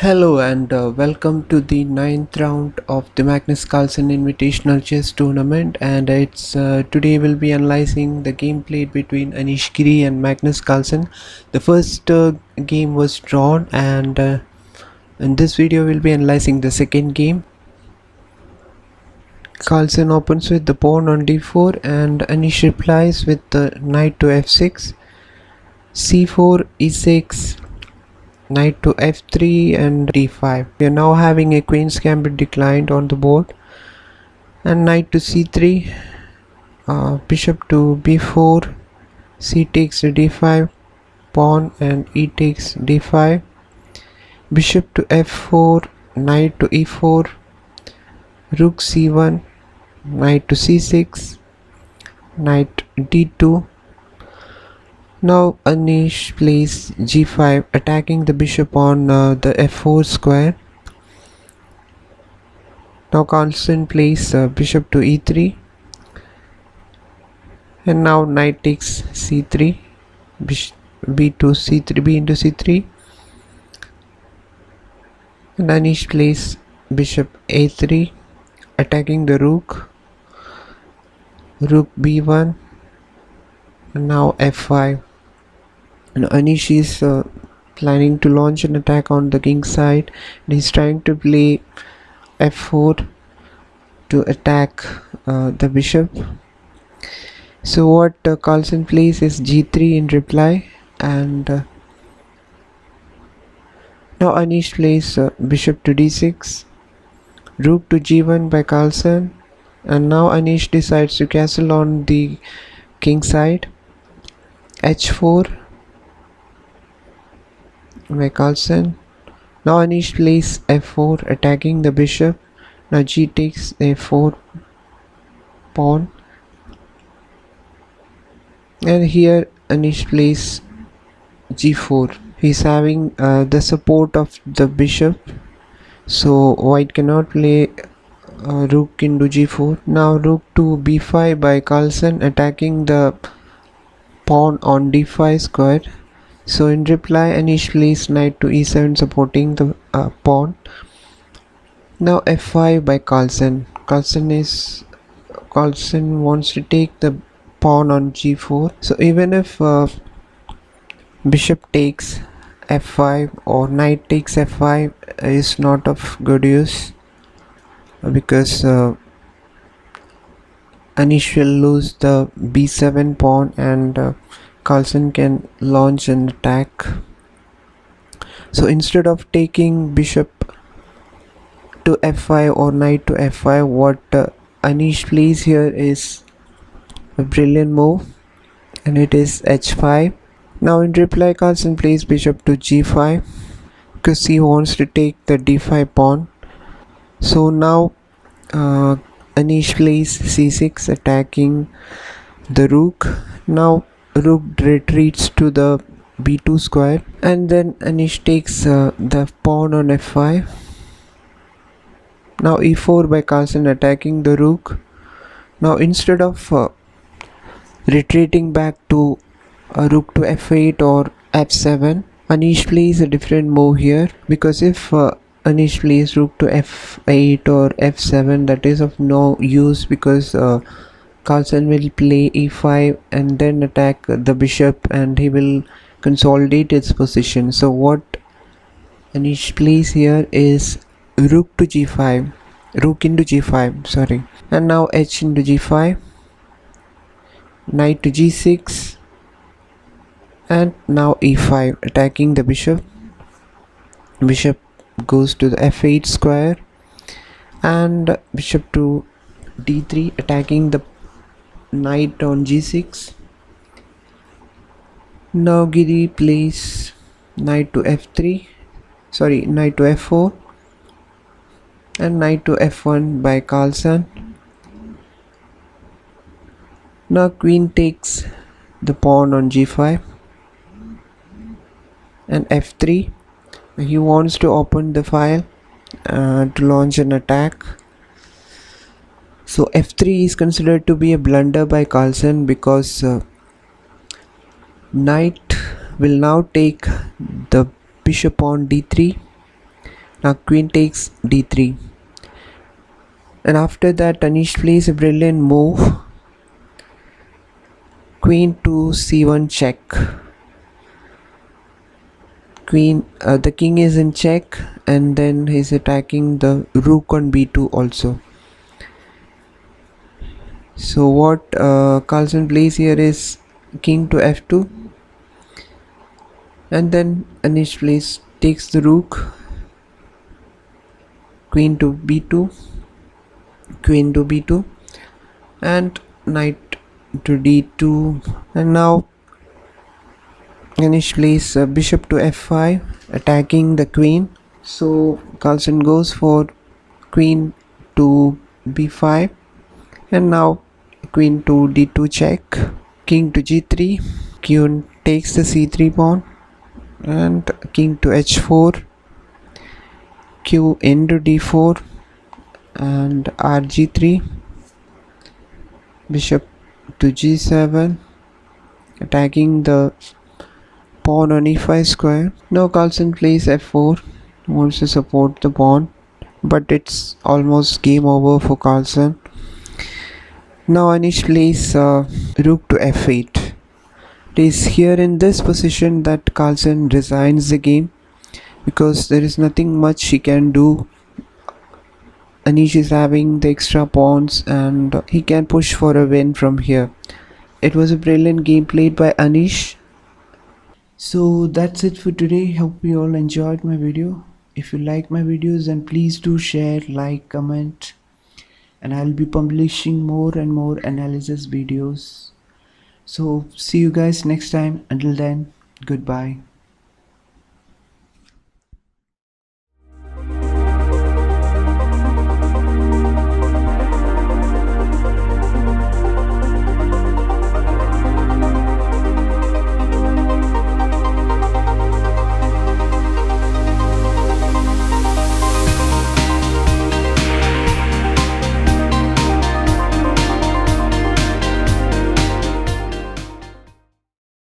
Hello and welcome to the ninth round of the Magnus Carlsen Invitational Chess Tournament, and it's today we'll be analyzing the game played between Anish Giri and Magnus Carlsen. The first game was drawn, and in this video we'll be analyzing the second game. Carlsen opens with the pawn on d4 and Anish replies with the knight to f6, c4, e6, knight to f3 and d5. We are now having a queen's gambit declined on the board, and knight to c3, bishop to b4, c takes to d5, pawn and e takes d5, bishop to f4, knight to e4, rook c1, knight to c6, knight d2. Now Anish plays g5, attacking the bishop on the f4 square. Now Carlsen plays bishop to e3, and now knight takes c3, b to c3, b into c3, and Anish plays bishop a3, attacking the rook, rook b1, and now f5. And Anish is planning to launch an attack on the king side, and he's trying to play f4 to attack the bishop. So what Carlsen plays is g3 in reply, and now Anish plays bishop to d6, rook to g1 by Carlsen, and now Anish decides to castle on the king side, h4 by Carlsen. Now Anish plays f4, attacking the bishop. Now g takes a4 pawn, and here Anish plays g4. He's having the support of the bishop, so white cannot play rook into g4. Now rook to b5 by Carlsen, attacking the pawn on d5 square. So in reply, Anish plays knight to e7, supporting the pawn. Now f5 by Carlsen. Carlsen wants to take the pawn on g4. So even if bishop takes f5 or knight takes f5 is not of good use, because Anish will lose the b7 pawn, and Carlsen can launch an attack. So instead of taking bishop to f5 or knight to f5, what Anish plays here is a brilliant move, and it is h5. Now in reply, Carlsen plays bishop to g5 because he wants to take the d5 pawn. So now Anish plays c6, attacking the rook. Now rook retreats to the b2 square, and then Anish takes the pawn on f5. Now e4 by Carlsen, attacking the rook. Now instead of retreating back to rook to f8 or f7, Anish plays a different move here, because if Anish plays rook to f8 or f7, that is of no use, because Carlsen will play e5 and then attack the bishop, and he will consolidate its position. So what Anish plays here is rook to g5, rook into g5, sorry, and now h into g5, knight to g6, and now e5, attacking the bishop. Bishop goes to the f8 square, and bishop to d3, attacking the knight on g6. Now Giri plays knight to f3, sorry, knight to f4, and knight to f1 by Carlsen. Now queen takes the pawn on g5 and f3. He wants to open the file to launch an attack. So f3 is considered to be a blunder by Carlsen, because knight will now take the bishop on d3, Now queen takes d3, and after that Anish plays a brilliant move, queen to c1 check. The king is in check, and then he's attacking the rook on b2 also. So what Carlsen plays here is king to f2, and then Anish plays takes the rook, queen to b2, queen to b2, and knight to d2. And now Anish plays bishop to f5, attacking the queen. So Carlsen goes for queen to b5, and now queen to d2 check, king to g3, queen takes the c3 pawn, and king to h4, q into d4, and rg3, bishop to g7, attacking the pawn on e5 square. Now Carlsen plays f4, wants to support the pawn, but it's almost game over for Carlsen. Now Anish plays rook to f8. It is here in this position that Carlsen resigns the game, because there is nothing much he can do. Anish is having the extra pawns and he can push for a win from here. It was a brilliant game played by Anish. So that's it for today. Hope you all enjoyed my video. If you like my videos, then please do share, like, comment, and I'll be publishing more and more analysis videos. So see you guys next time. Until then, goodbye.